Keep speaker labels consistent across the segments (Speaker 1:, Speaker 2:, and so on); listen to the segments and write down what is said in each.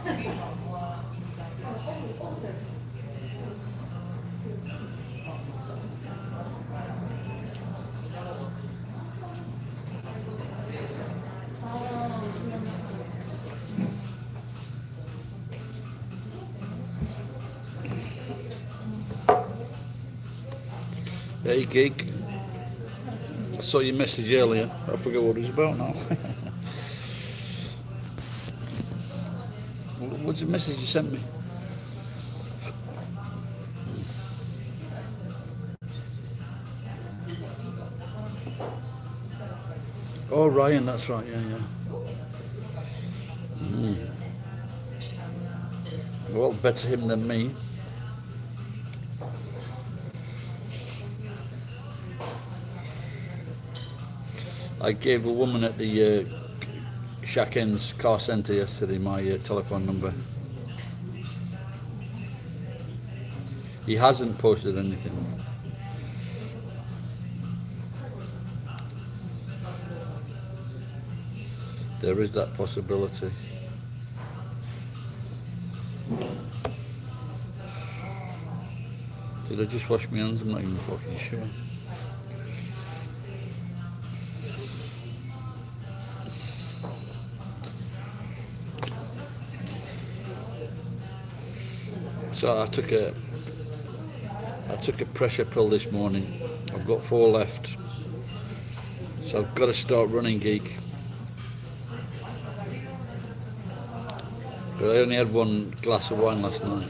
Speaker 1: Hey gig, I saw your message earlier. I forget what it was about now. What's the message you sent me? Oh, Ryan, that's right. Yeah. Well, better him than me. I gave a woman at the Shack Ends car centre yesterday my telephone number. He hasn't posted anything. There is that possibility. Did I just wash my hands? I'm not even fucking sure. So I took a pressure pill this morning. I've got 4 left. So I've got to start running, geek. But I only had 1 glass of wine last night.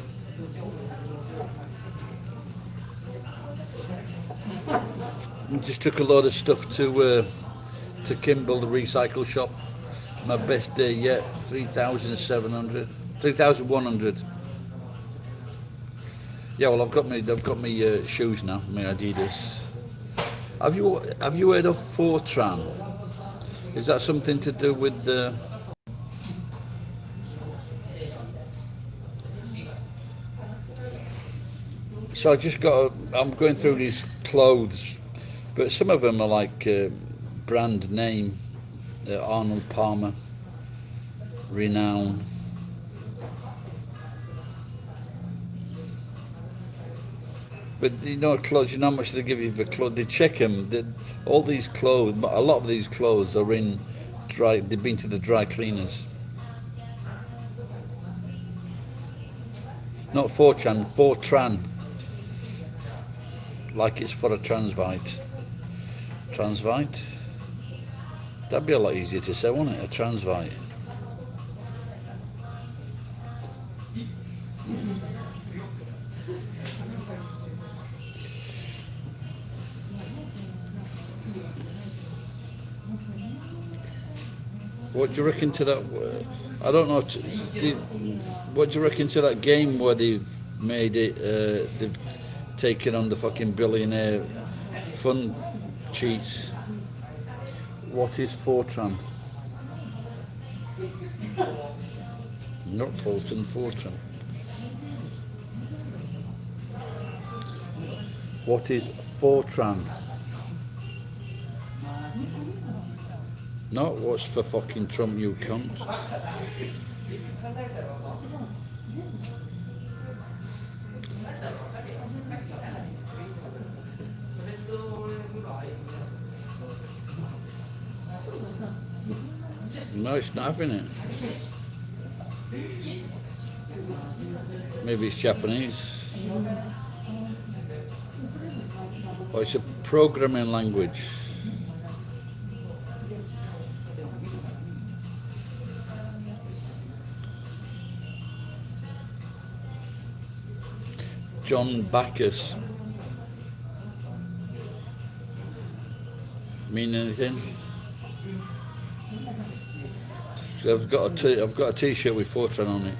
Speaker 1: I just took a load of stuff to Kimball, the recycle shop. My best day yet, 3,100. Yeah, well, I've got my shoes now, my Adidas. Have you heard of Fortran? Is that something to do with the? So I'm going through these clothes, but some of them are like brand name, Arnold Palmer, Renown. But you know, clothes. You know how much they give you for clothes. They check them. All these clothes, a lot of these clothes are in dry. They've been to the dry cleaners. Not Fortran. Like it's for a transvite. Transvite? That'd be a lot easier to say, wouldn't it? A transvite. What do you reckon to that? I don't know. What do you reckon to that game where they made it? They've taken on the fucking billionaire fund cheats. What is Fortran? Not Fulton, Fortran. What is Fortran? No, what's for fucking Trump, you cunt? No, it's not having it. Maybe it's Japanese. Or it's a programming language. John Bacchus. Mean anything? So I've got a T-shirt with Fortran on it.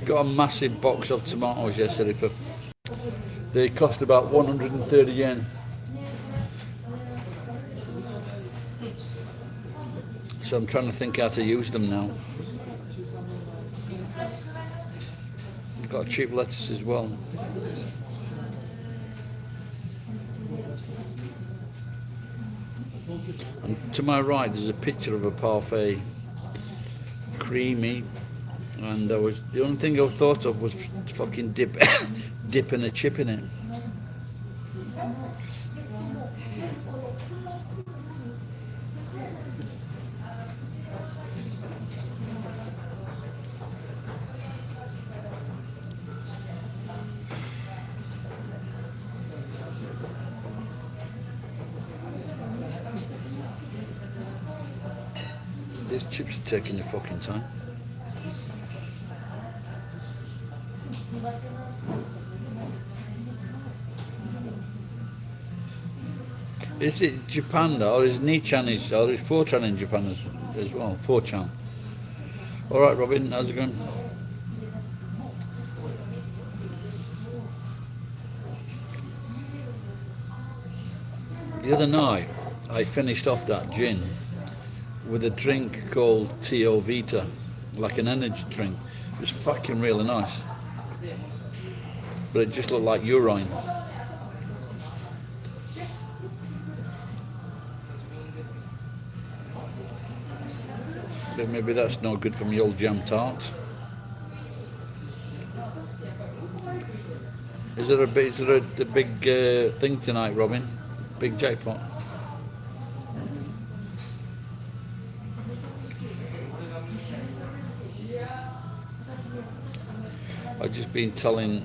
Speaker 1: Got a massive box of tomatoes yesterday they cost about 130 yen. So I'm trying to think how to use them now. Got cheap lettuce as well. And to my right, there's a picture of a parfait, creamy, and the only thing I thought of was fucking dipping a chip in it. These chips are taking your fucking time. Is it Japan though, or is Nichan or is 4chan in Japan as well? 4chan. Alright, Robin, how's it going? The other night, I finished off that gin with a drink called Tio Vita, like an energy drink. It was fucking really nice. But it just looked like urine. But maybe that's no good for me old jam tarts. Is there a big thing tonight, Robin? Big jackpot? I've just been telling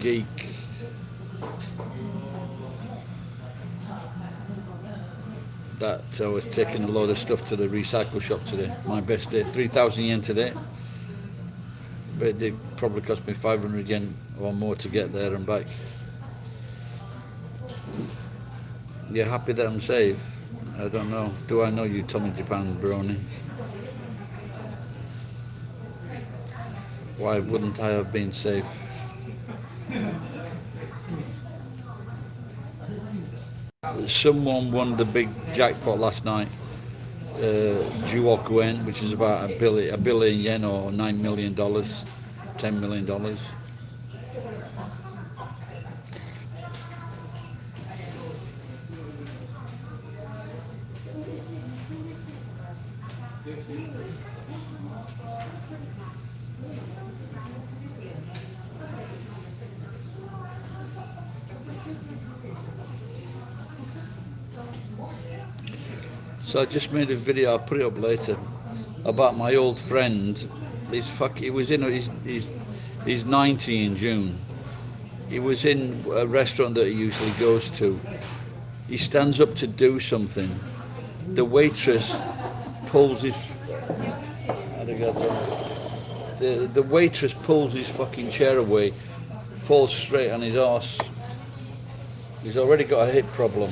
Speaker 1: Geek that I was taking a load of stuff to the recycle shop today. My best day, 3,000 yen today. But it did probably cost me 500 yen or more to get there and back. You're happy that I'm safe? I don't know. Do I know you, Tommy Japan Brony? Why wouldn't I have been safe? Someone won the big jackpot last night, Juokuen, which is about a billion yen or $9 million, $10 million. So I just made a video, I'll put it up later, about my old friend. He was in he's 90 in June. He was in a restaurant that he usually goes to. He stands up to do something. The waitress pulls his the waitress pulls his fucking chair away, falls straight on his arse. He's already got a hip problem.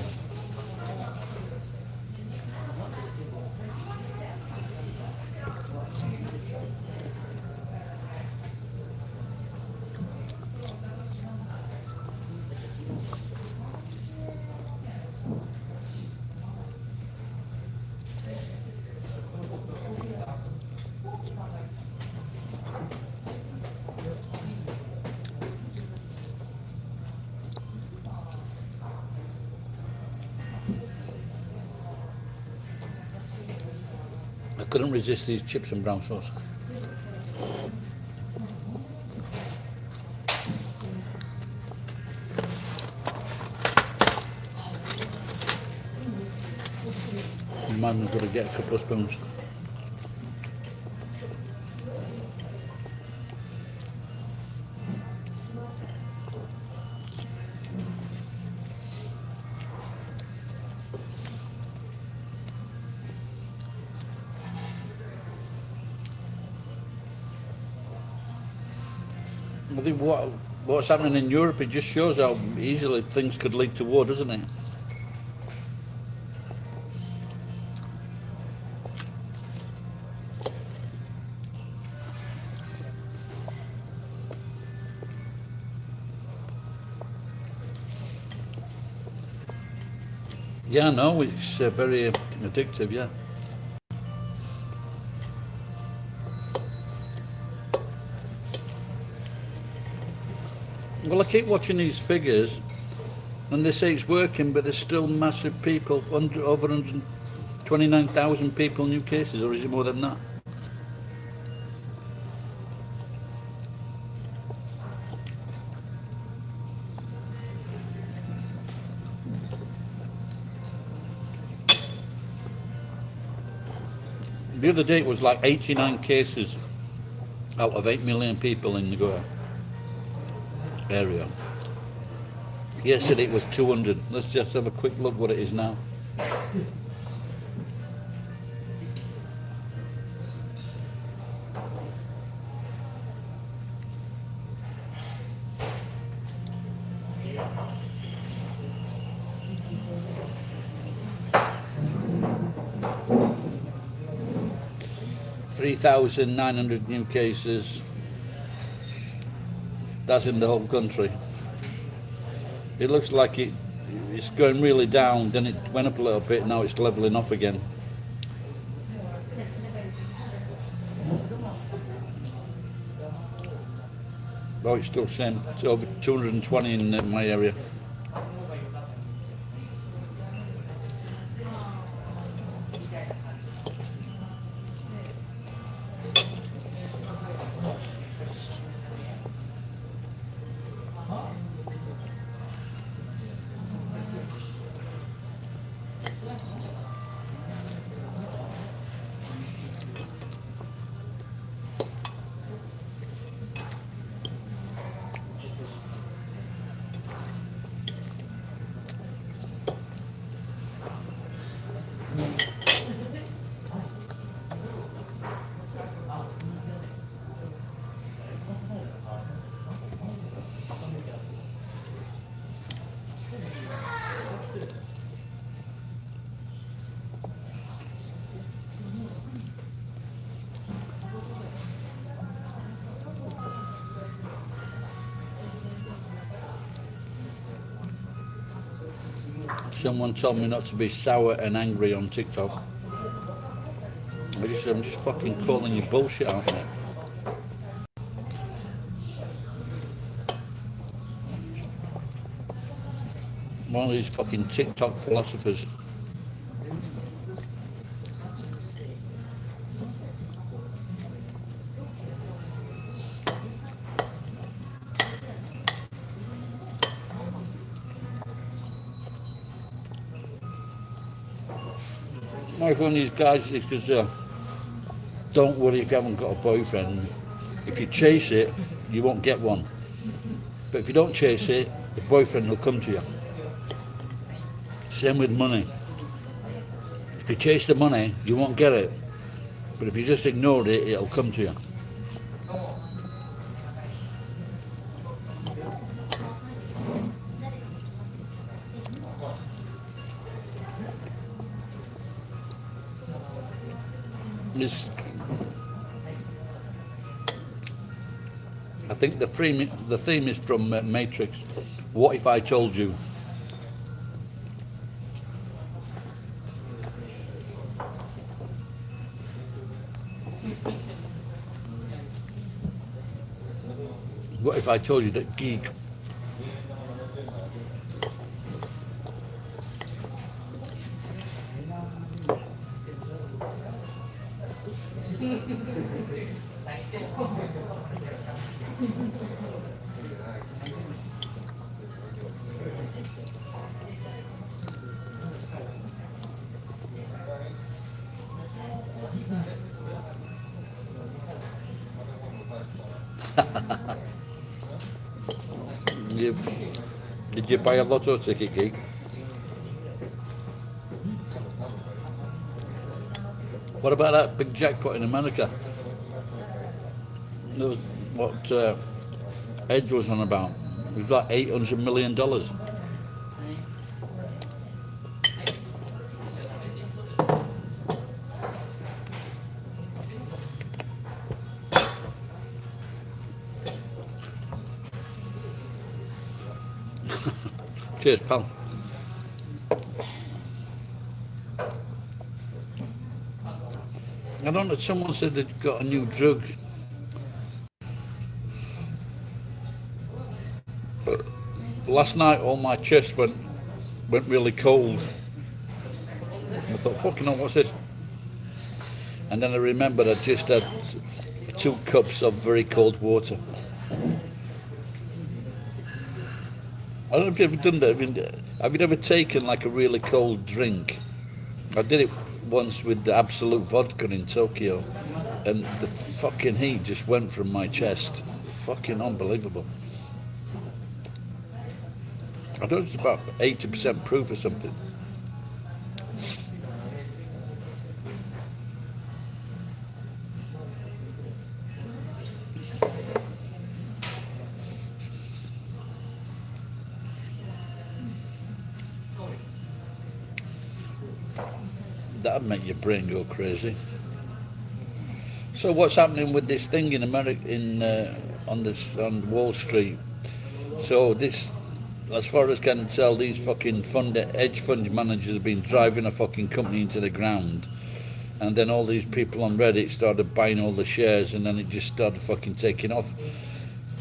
Speaker 1: I couldn't resist these chips and brown sauce. Man, I've got to get a couple of spoons. I think what's happening in Europe, it just shows how easily things could lead to war, doesn't it? Yeah, no, it's very addictive, yeah. Well, I keep watching these figures, and they say it's working, but there's still massive people, over 129,000 people new cases, or is it more than that? The other day it was like 89 cases out of 8 million people in the Goa area. Yesterday it was 200. Let's just have a quick look what it is now. $3,900 new cases. That's in the whole country. It looks like it's going really down, then it went up a little bit, now it's leveling off again. Oh, it's still same. It's over 220 in my area. Someone told me not to be sour and angry on TikTok. I'm just fucking calling you bullshit out there. One of these fucking TikTok philosophers. Like one of these guys is because don't worry if you haven't got a boyfriend. If you chase it, you won't get one. But if you don't chase it, the boyfriend will come to you. Same with money. If you chase the money, you won't get it. But if you just ignore it, it'll come to you. I think the theme is from Matrix. What if I told you? What if I told you that geek did you buy a lotto ticket, geek? What about that big jackpot in America? What Edge was on about? It was like $800 million. Cheers, pal. I don't know, someone said they'd got a new drug. Last night, all my chest went really cold. I thought, fucking hell, what's this? And then I remembered I just had 2 cups of very cold water. I don't know if you've ever done that. Have you ever taken like a really cold drink? I did it once with the Absolute vodka in Tokyo, and the fucking heat just went from my chest. Fucking unbelievable. I don't know, it's about 80% proof or something. That'd make your brain go crazy. So what's happening with this thing in America, on Wall Street? So this, as far as I can tell, these fucking hedge fund managers have been driving a fucking company into the ground, and then all these people on Reddit started buying all the shares, and then it just started fucking taking off.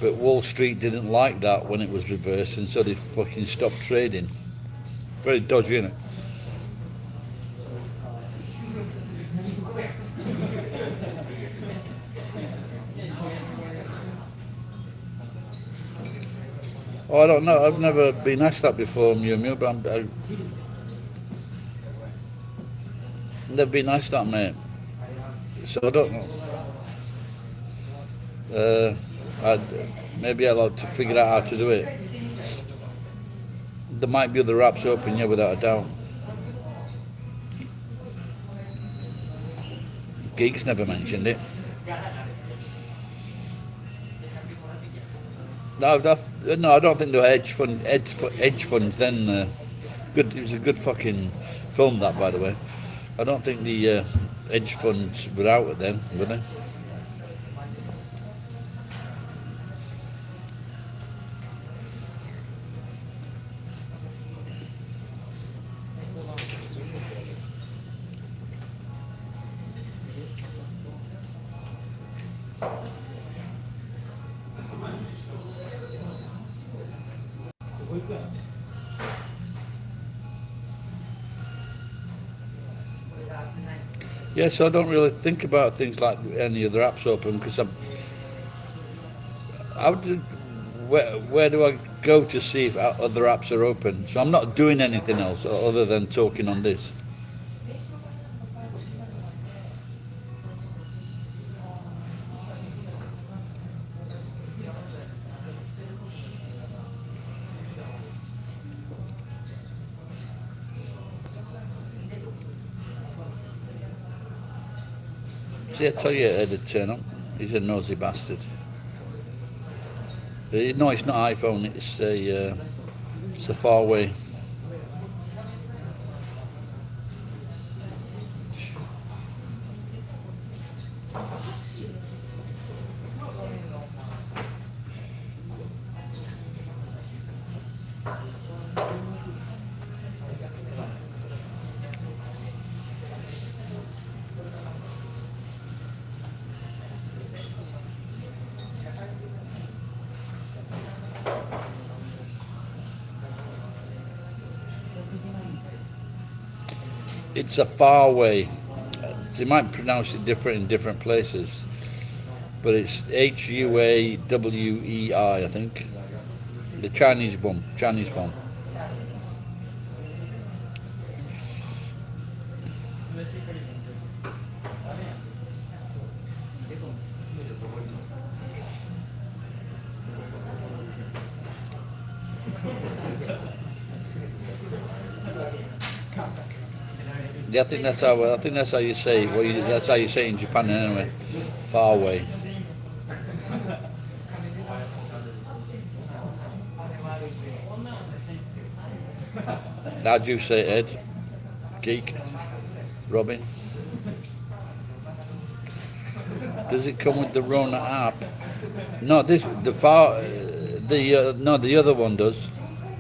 Speaker 1: But Wall Street didn't like that when it was reversed, and so they fucking stopped trading. Very dodgy, isn't it? Oh, I don't know. I've never been asked that before, Mew, but I've never been asked that, mate. So I don't know. Maybe I'll have to figure out how to do it. There might be other apps open, yeah, without a doubt. Geeks never mentioned it. No, I don't think they were hedge funds then. Good, it was a good fucking film, that, by the way. I don't think the hedge funds were out then, were they? Yeah, so I don't really think about things like any other apps open because where do I go to see if other apps are open? So I'm not doing anything else other than talking on this. See, I tell you, Ed'd turn up. He's a nosy bastard. No, it's not iPhone. It's a Faraway. It's a Faraway. So you might pronounce it different in different places, but it's Huawei, I think. The Chinese phone. Yeah, I think that's how you say it. Well, that's how you say it in Japan anyway. Far away. How do you say it, Ed? Geek? Robin? Does it come with the Rona app? No, the other one does.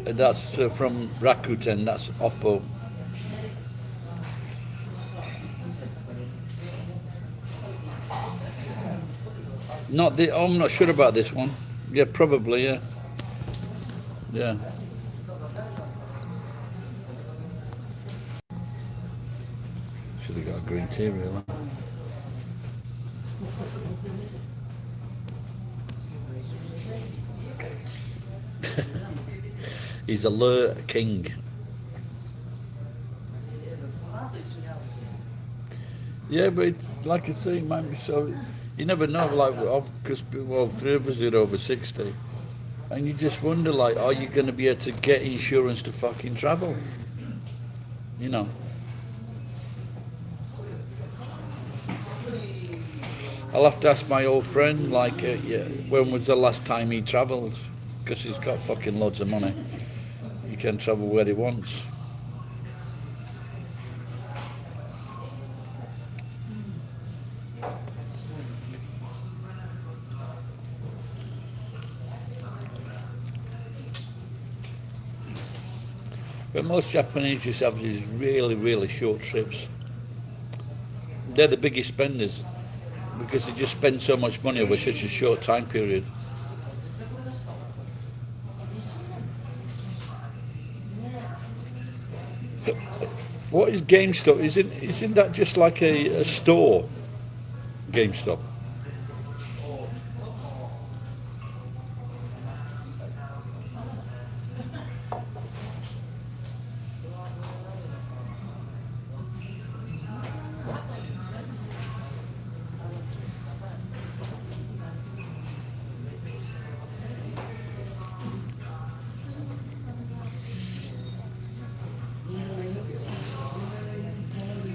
Speaker 1: That's from Rakuten. That's Oppo. I'm not sure about this one. Yeah, probably, yeah. Yeah. Should have got a green tea, really. He's a lure king. Yeah, but it's, like I say, man, so you never know, like, because, well, three of us are over 60. And you just wonder, like, are you going to be able to get insurance to fucking travel? You know? I'll have to ask my old friend, like, yeah, when was the last time he travelled? Because he's got fucking loads of money. He can travel where he wants. But most Japanese just have these really, really short trips. They're the biggest spenders because they just spend so much money over such a short time period. What is GameStop? Isn't that just like a store? GameStop.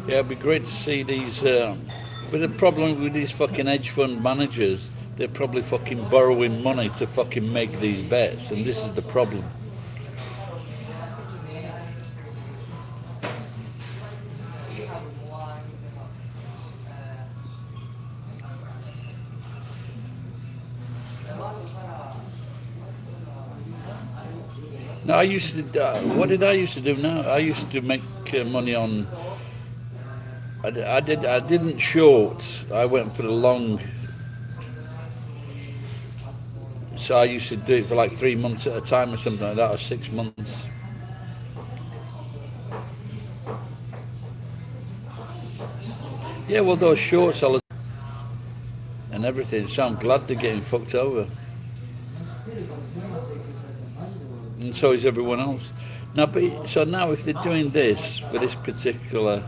Speaker 1: Yeah, it'd be great to see these. But the problem with these fucking hedge fund managers, they're probably fucking borrowing money to fucking make these bets, and this is the problem. No, I used to. What did I used to do? Now I used to make money on. I did. I didn't short. I went for the long. So I used to do it for like 3 months at a time or something like that, or 6 months. Yeah, well, those short sellers and everything. So I'm glad they're getting fucked over, and so is everyone else. Now, but so now if they're doing this for this particular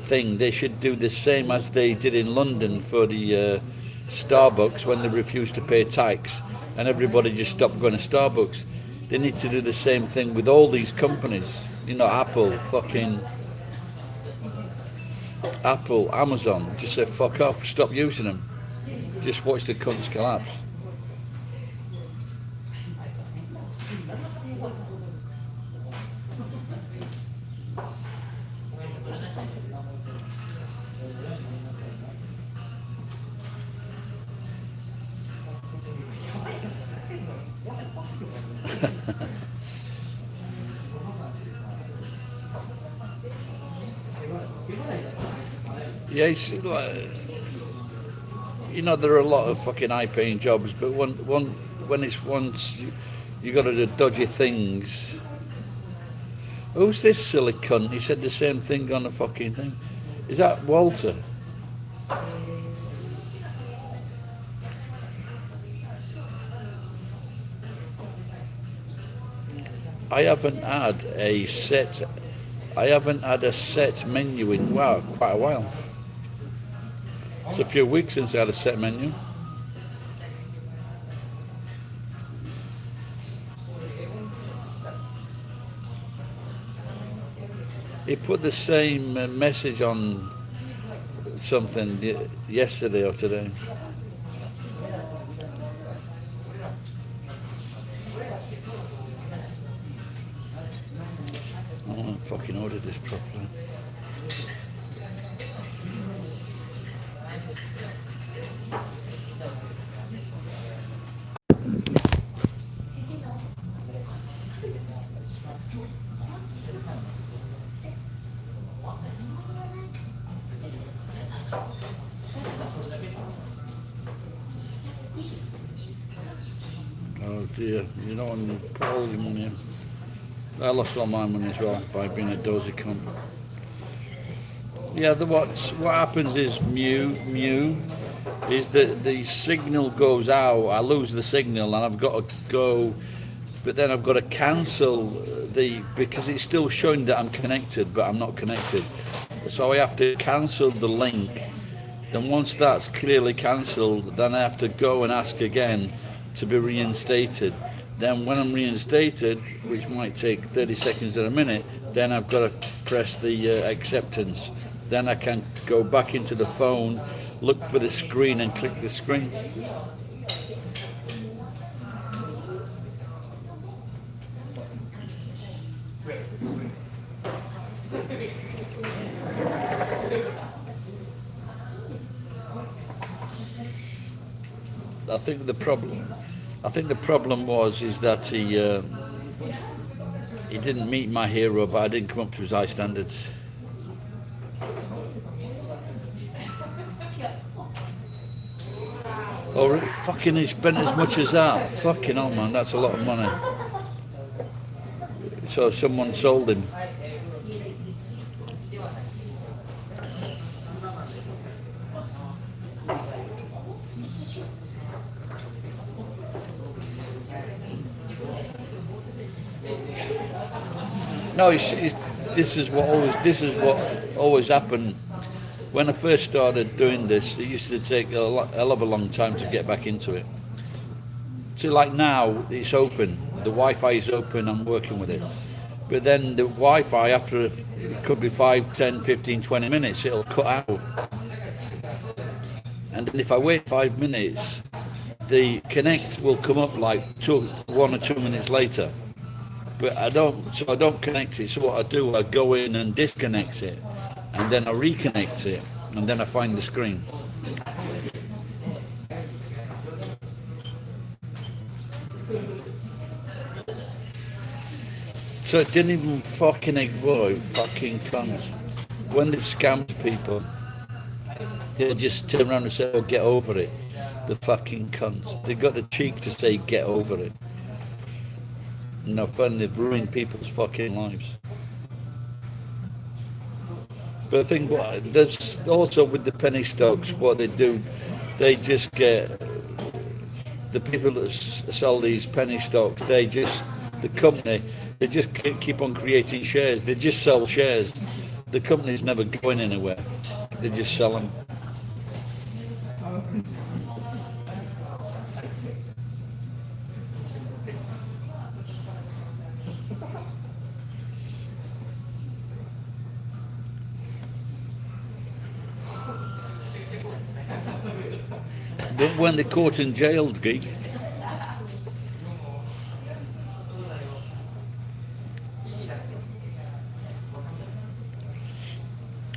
Speaker 1: thing, they should do the same as they did in London for the Starbucks when they refused to pay tax and everybody just stopped going to Starbucks. They need to do the same thing with all these companies. You know, Apple, Amazon. Just say fuck off, stop using them. Just watch the cunts collapse. Yeah, it's like, you know, there are a lot of fucking high-paying jobs, but when it's once you got to do dodgy things. Who's this silly cunt? He said the same thing on the fucking thing. Is that Walter? I haven't had a set. I haven't had a set menu in quite a while. It's a few weeks since I had a set menu. He put the same message on something yesterday or today. I want to fucking order this properly. Oh dear, you don't want to put all your money in. I lost all my money as well by being a dozy cunt. Yeah, what happens is Mew is that the signal goes out. I lose the signal and I've got to go, but then I've got to cancel because it's still showing that I'm connected, but I'm not connected. So I have to cancel the link. Then once that's clearly cancelled, then I have to go and ask again to be reinstated. Then when I'm reinstated, which might take 30 seconds or a minute, then I've got to press the acceptance. Then I can go back into the phone, look for the screen and click the screen. I think the problem is that he didn't meet my hero, but I didn't come up to his high standards. Oh, fucking, he spent as much as that. Fucking hell, man, that's a lot of money. So someone sold him. No, this is what always happened. When I first started doing this, it used to take a hell of a long time to get back into it. See, like now, it's open. The Wi-Fi is open, I'm working with it. But then the Wi-Fi, after it could be 5, 10, 15, 20 minutes, it'll cut out. And then if I wait 5 minutes, the connect will come up like 1 or 2 minutes later. But I don't connect it. So what I do, I go in and disconnect it, and then I reconnect it, and then I find the screen. So it didn't even fucking cunts. When they've scammed people, they just turn around and say, "Oh, get over it." The fucking cunts. They've got the cheek to say, "Get over it." No fun, they've ruined people's fucking lives. But I think there's also with the penny stocks, what they do, they just get the people that sell these penny stocks. The company, they just keep on creating shares. They just sell shares. The company's never going anywhere. They just sell them. But when they're caught and jailed, geek.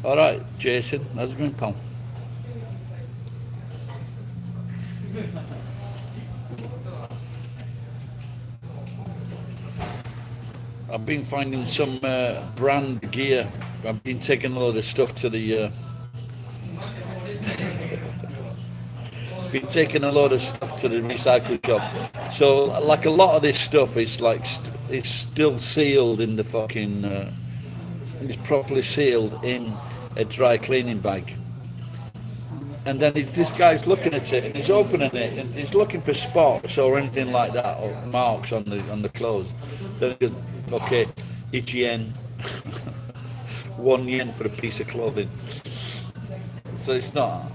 Speaker 1: All right, Jason, how's it going, pal? I've been finding some brand gear. I've been taking a lot of stuff to the been taking a lot of stuff to the recycle shop. So, like a lot of this stuff is like it's still sealed in the fucking. It's properly sealed in a dry cleaning bag. And then this guy's looking at it and he's opening it and he's looking for spots or anything like that or marks on the clothes. Then he goes, okay, each yen, 1 yen for a piece of clothing. So it's not.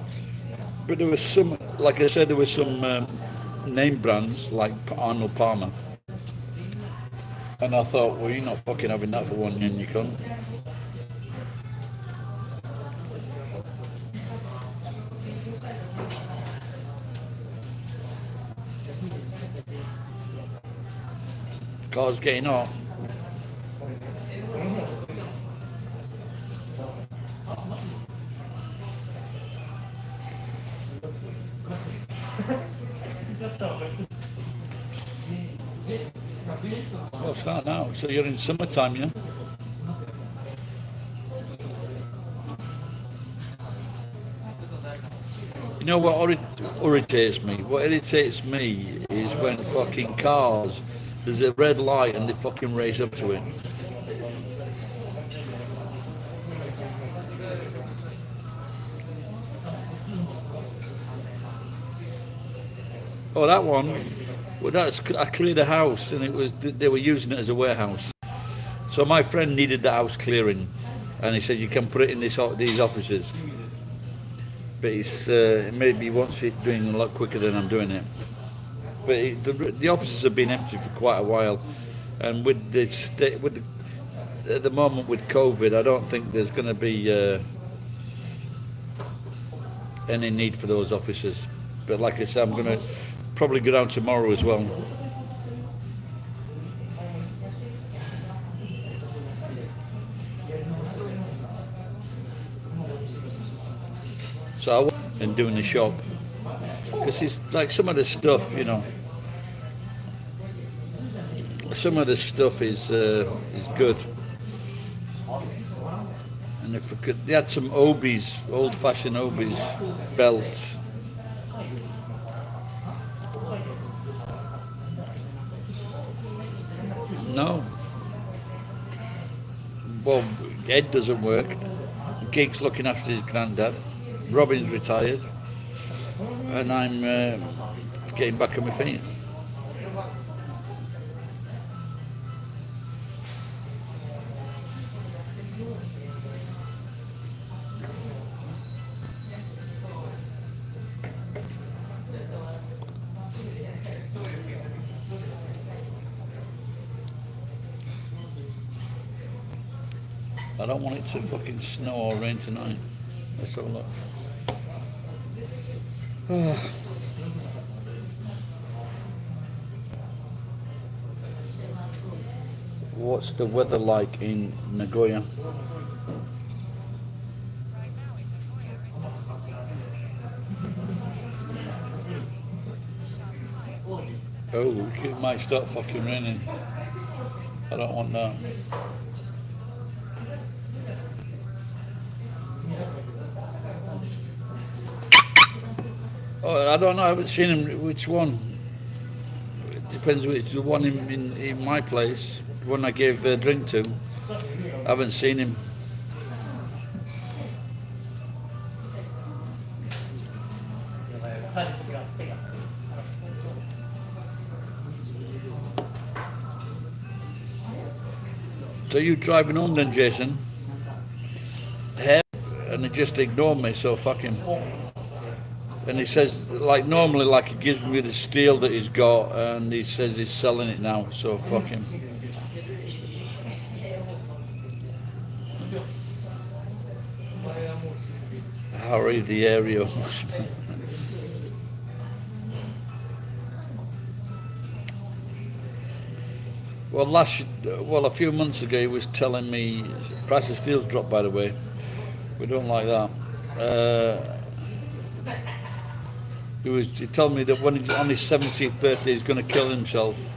Speaker 1: But there was some, like I said, there were some name brands like Arnold Palmer. And I thought, well, you're not fucking having that for 1 yen, you can't. Car's getting hot. What's that now? So you're in summertime, yeah? You know what irritates me? What irritates me is when fucking cars, there's a red light and they fucking race up to it. Oh, that one. Well, I cleared a house and it was they were using it as a warehouse. So my friend needed the house clearing, and he said you can put it in these offices. But maybe he wants it doing a lot quicker than I'm doing it. But the offices have been empty for quite a while, and with at the moment with COVID, I don't think there's going to be any need for those offices. But like I said, I'm going to probably go down tomorrow as well. So I went and doing the shop because it's like some of the stuff, some of the stuff is good. And if we could, they had some Obies, old-fashioned Obies belts. No. Well, Ed doesn't work. Geek's looking after his granddad. Robin's retired, and I'm getting back on my feet. I don't want it to fucking snow or rain tonight. Let's have a look. What's the weather like in Nagoya? Oh, it might start fucking raining. I don't want that. Oh, I don't know. I haven't seen him. Which one? It depends which. The one in my place, the one I gave a drink to. I haven't seen him. So you driving home then, Jason? And he just ignored me, so fuck him. And he says, like normally, like he gives me the steel that he's got, and he says he's selling it now, so fuck him. Harry the Aerial. Well, a few months ago, he was telling me price of steel's dropped. By the way, we don't like that. He told me that when he's on his 70th birthday, he's going to kill himself.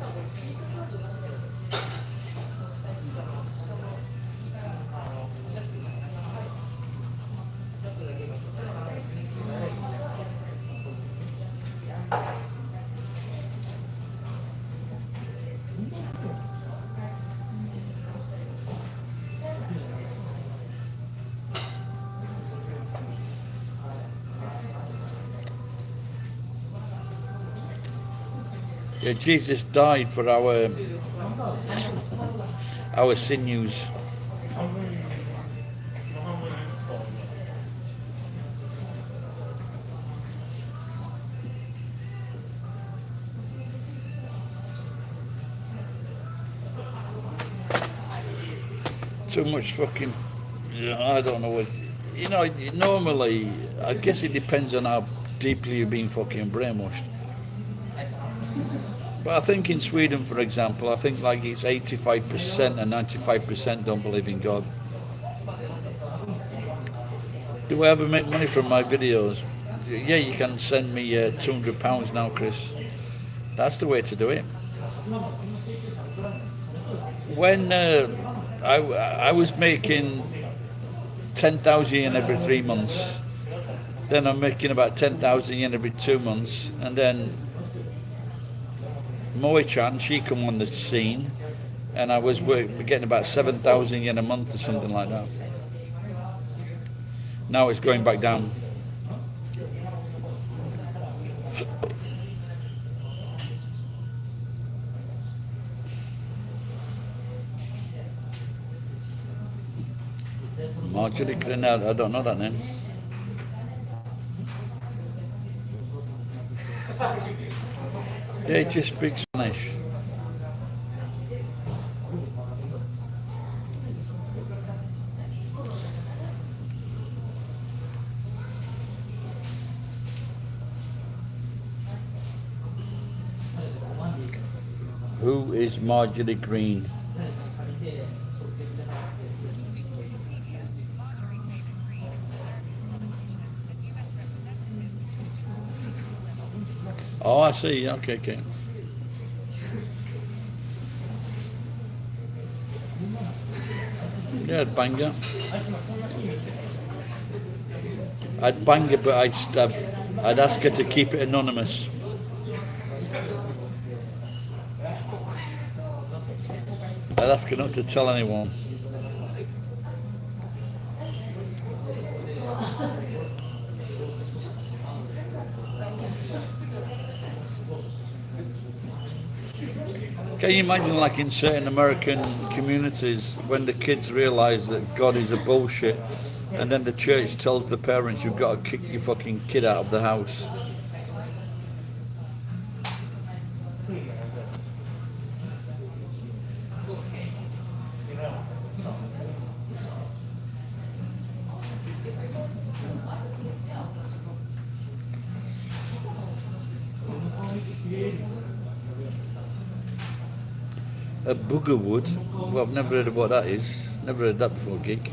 Speaker 1: Yeah, Jesus died for our sinews. Too much fucking. I don't know what. Normally, I guess it depends on how deeply you've been fucking brainwashed. But I think in Sweden, for example, I think like it's 85% and 95% don't believe in God. Do I ever make money from my videos? Yeah, you can send me £200 now, Chris. That's the way to do it. When I was making 10,000 every 3 months, Then I'm making about 10,000 yen every 2 months, and then Moe-chan, she come on the scene, and I was getting about 7,000 yen a month or something like that. Now it's going back down. Marjorie Grenell, I don't know that name. Yeah, she speaks Spanish. Who is Marjorie Green? Oh, I see. Okay. Yeah, I'd bang her. I'd bang her, but I'd ask her to keep it anonymous. I'd ask her not to tell anyone. Can you imagine, like in certain American communities, when the kids realise that God is a bullshit, and then the church tells the parents you've got to kick your fucking kid out of the house? A boogerwood? Well, I've never heard of what that is. Never heard that before, geek.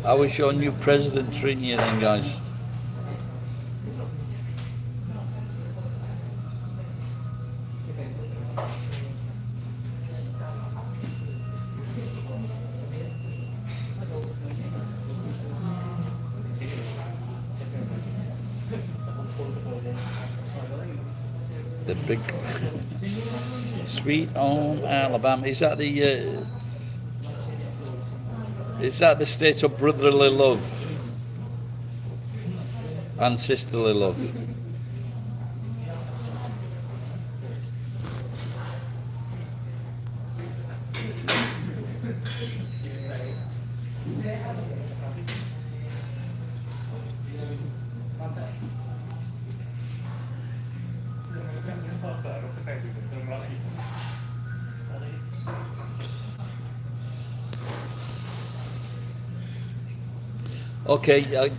Speaker 1: How is your new president treating you then, guys? The big Sweet Home Alabama. Is that the state of brotherly love and sisterly love? Okay, I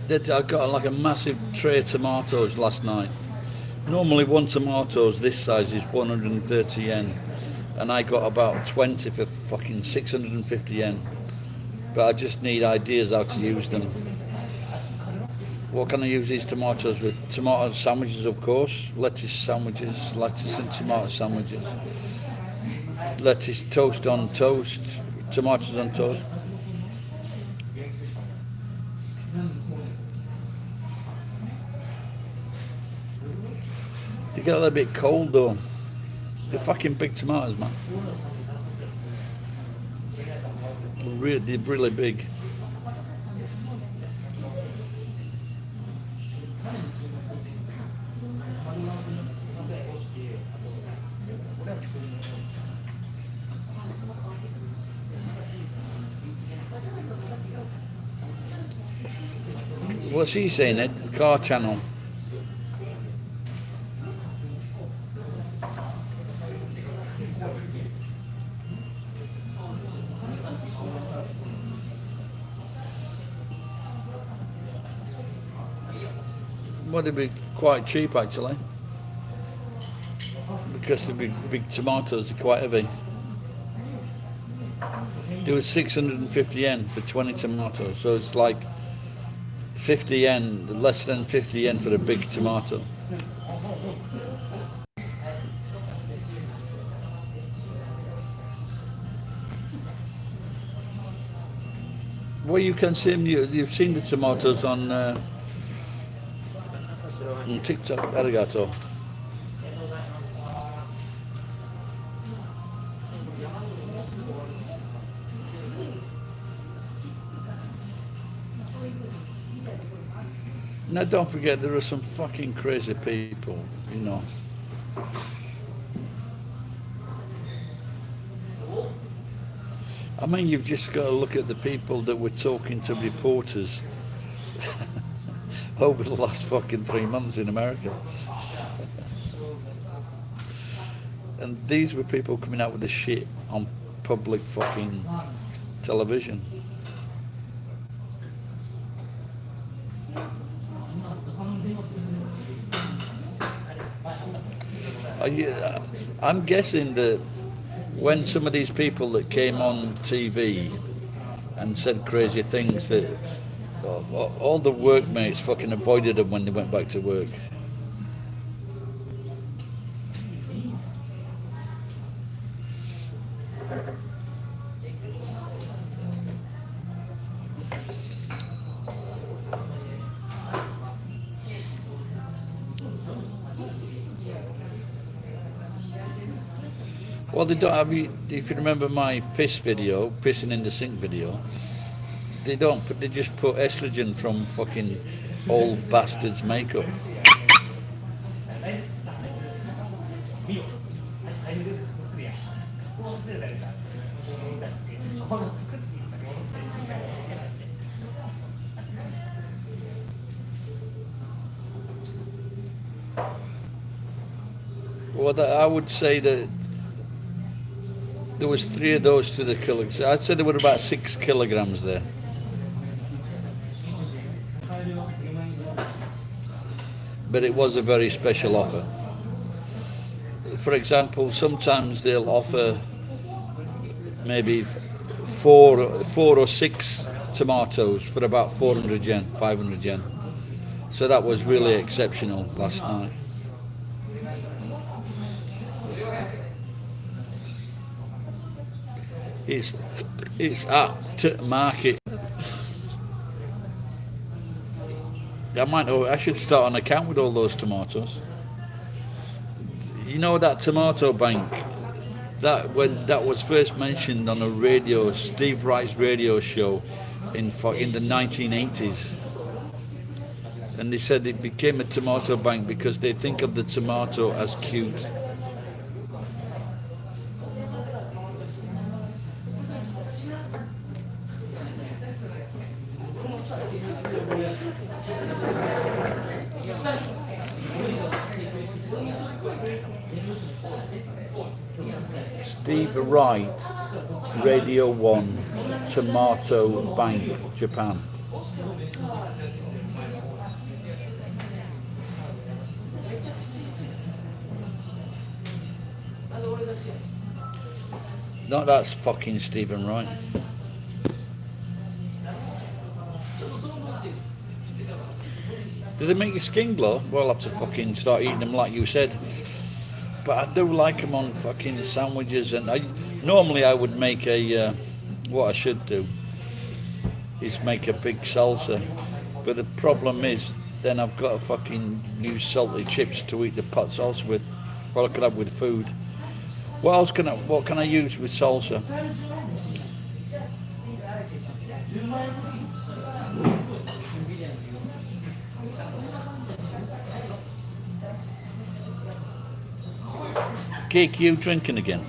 Speaker 1: got like a massive tray of tomatoes last night. Normally one tomatoes this size is 130 yen, and I got about 20 for fucking 650 yen. But I just need ideas how to use them. What can I use these tomatoes with? Tomato sandwiches, of course. Lettuce sandwiches, lettuce and tomato sandwiches. Lettuce toast on toast, tomatoes on toast. They get a little bit cold though. They're fucking big tomatoes, man. They're really big. What's he saying? It car channel. Well, they'd be quite cheap actually, because the big tomatoes are quite heavy. They were 650 yen for 20 tomatoes, so it's like 50 yen, less than 50 yen for a big tomato. Well, you can see them. You've seen the tomatoes on TikTok. Arigato. Now, don't forget, there are some fucking crazy people, you know. I mean, you've just got to look at the people that were talking to reporters over the last fucking 3 months in America. And these were people coming out with the shit on public fucking television. I'm guessing that when some of these people that came on TV and said crazy things, that all the workmates fucking avoided them when they went back to work. Well, they don't have you. If you remember my piss video, pissing in the sink video, they don't. They just put estrogen from fucking old bastards' makeup. Well, I would say that there was 3 of those to the kilograms. I'd say there were about 6 kilograms there. But it was a very special offer. For example, sometimes they'll offer maybe 4 or 6 tomatoes for about 400 yen, 500 yen. So that was really exceptional last night. It's at market. I should start an account with all those tomatoes. You know that tomato bank, that was first mentioned on a radio, Steve Wright's radio show in the 1980s. And they said it became a tomato bank because they think of the tomato as cute. Steve Wright, Radio 1, Tomato Bank, Japan. No, that's fucking Stephen Wright. Do they make your skin glow? Well, I'll have to fucking start eating them like you said. But I do like them on fucking sandwiches, and normally I would make what I should do is make a big salsa. But the problem is, then I've got to fucking use salty chips to eat the pot salsa with. What I could have with food. What can I use with salsa? Geek, you drinking again?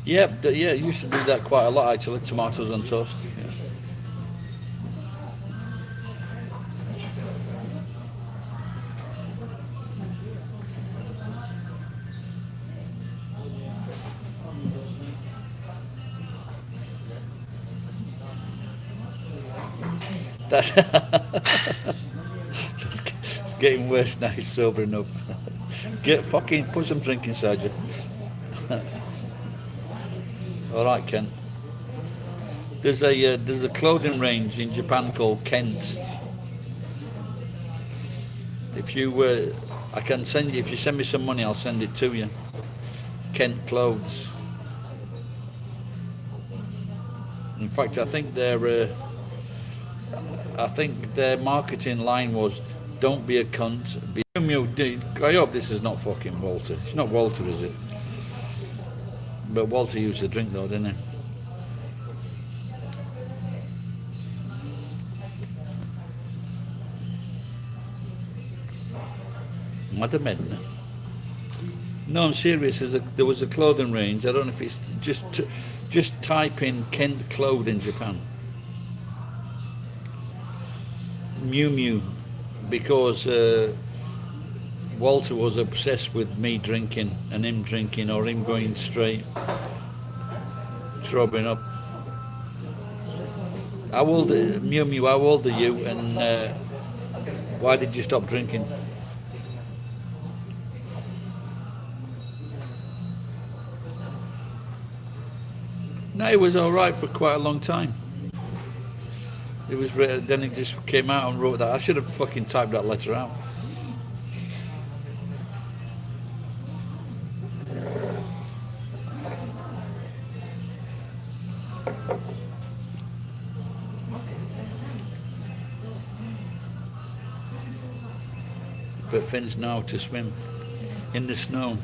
Speaker 1: Yeah, yeah, I used to do that quite a lot actually. Tomatoes on toast. Yeah. That's it's getting worse now. He's sobering up. Get fucking put some drink inside you. All right, Ken. There's a clothing range in Japan called Kent. If you I can send you if you send me some money, I'll send it to you. Kent clothes. In fact, I think their marketing line was, "Don't be a cunt." I hope this is not fucking Walter. It's not Walter, is it? But Walter used to drink though, didn't he? Madam. No, I'm serious. There was a clothing range. I don't know if it's just type in Kent clothing Japan. Mew Mew, because Walter was obsessed with me drinking and him drinking or him going straight, throbbing up. How old, Mew Mew? How old are you? And why did you stop drinking? No, it was all right for quite a long time. It was then it just came out and wrote that. I should have fucking typed that letter out. But Finn's now to swim in the snow.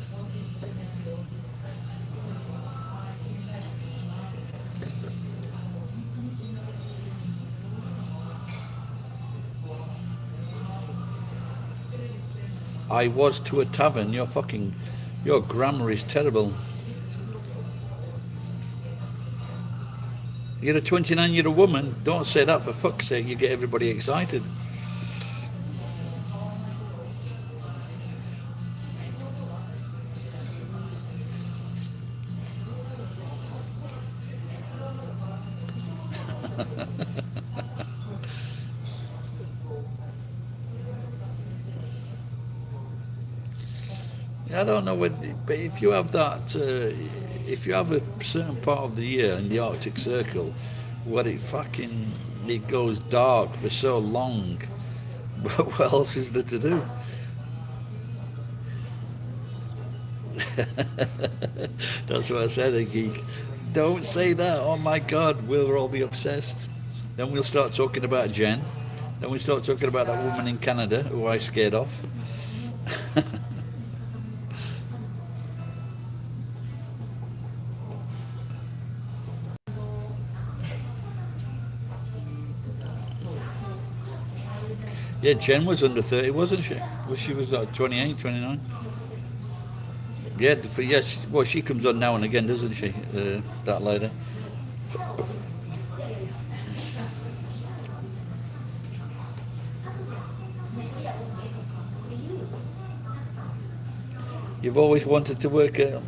Speaker 1: I was to a tavern. Your grammar is terrible. You're a 29-year-old woman. Don't say that for fuck's sake. You get everybody excited. I don't know, but if you have that, if you have a certain part of the year in the Arctic Circle where it goes dark for so long, what else is there to do? That's what I said, a geek. Don't say that. Oh my God, we'll all be obsessed. Then we'll start talking about Jen. Then we start talking about that woman in Canada who I scared off. Yeah, Jen was under 30, wasn't she? She was like 28, 29. Yeah, she comes on now and again, doesn't she? That lady. You've always wanted to work at.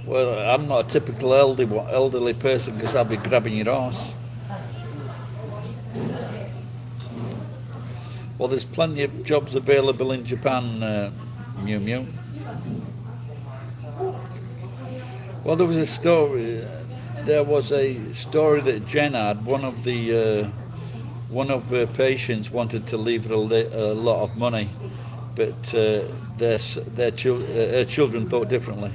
Speaker 1: Well, I'm not a typical elderly person because I'll be grabbing your arse. Well, there's plenty of jobs available in Japan, Mew Mew. Well, there was a story. There was a story that Jen had. One of her patients wanted to leave her a lot of money, but her children thought differently.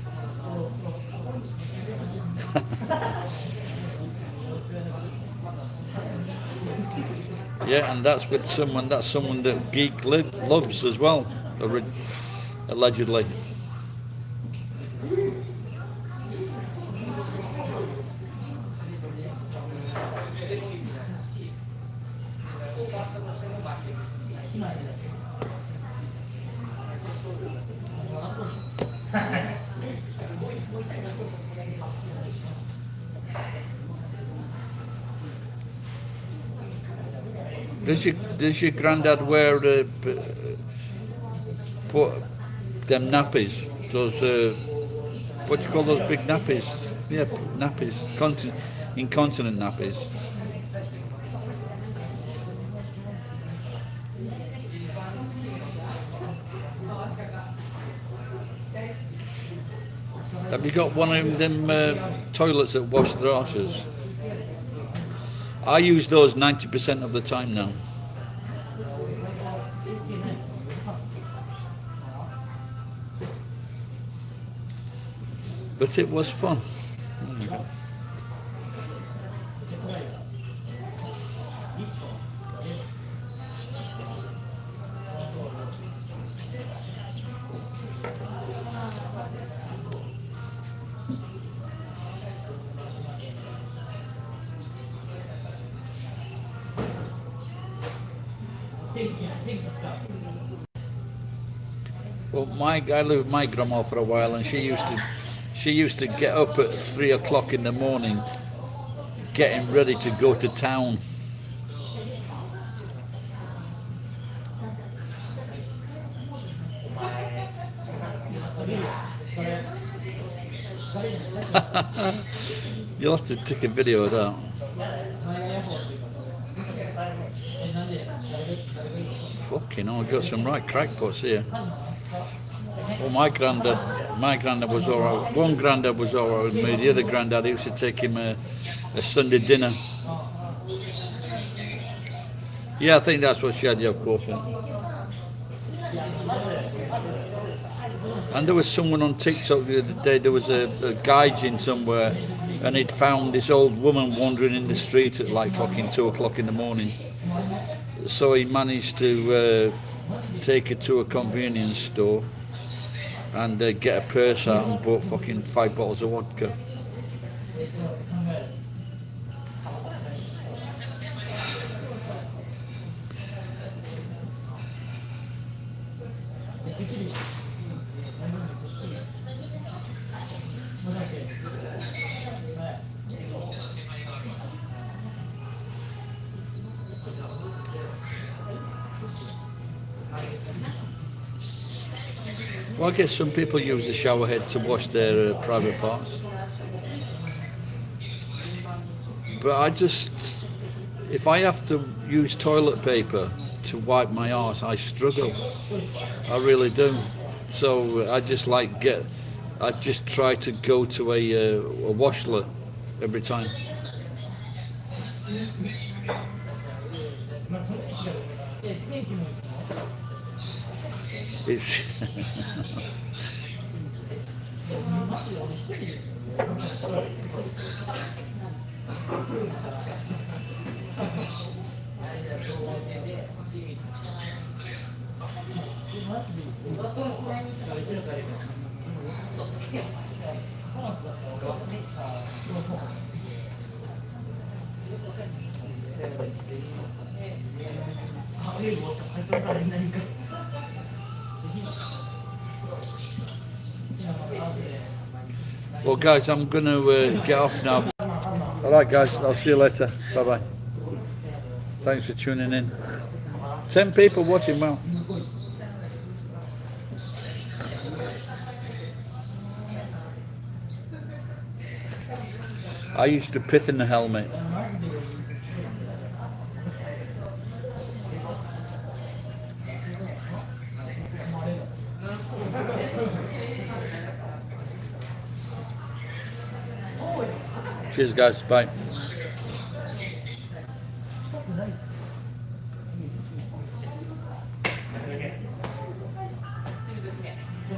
Speaker 1: Yeah, and that's with someone. That's someone that Geek loves as well, allegedly. Does your granddad wear put them nappies? Those what do you call those big nappies? Yeah, nappies. Incontinent nappies. Have you got one of them toilets that wash their arses? I use those 90% of the time now. But it was fun. There you go. Well, I lived with my grandma for a while, and she used to get up at 3 o'clock in the morning, getting ready to go to town. You'll have to take a video of that. Fucking hell, I've got some right crackpots here. Well, my granddad was alright. One granddad was alright with me. The other granddad, I used to take him a Sunday dinner. Yeah, I think that's what she had, yeah, of course. Yeah. And there was someone on TikTok the other day, there was a gaijin somewhere, and he'd found this old woman wandering in the street at like fucking 2 o'clock in the morning. So he managed to take her to a convenience store and get a purse out and bought fucking 5 bottles of vodka. Well, I guess some people use the shower head to wash their private parts. But if I have to use toilet paper to wipe my arse, I struggle. I really do. So I just try to go to a washlet every time. It's well, guys, I'm going to get off now. All right, guys, I'll see you later. Bye-bye. Thanks for tuning in. 10 people watching, well. I used to pith in the helmet. Cheers, guys. Bye.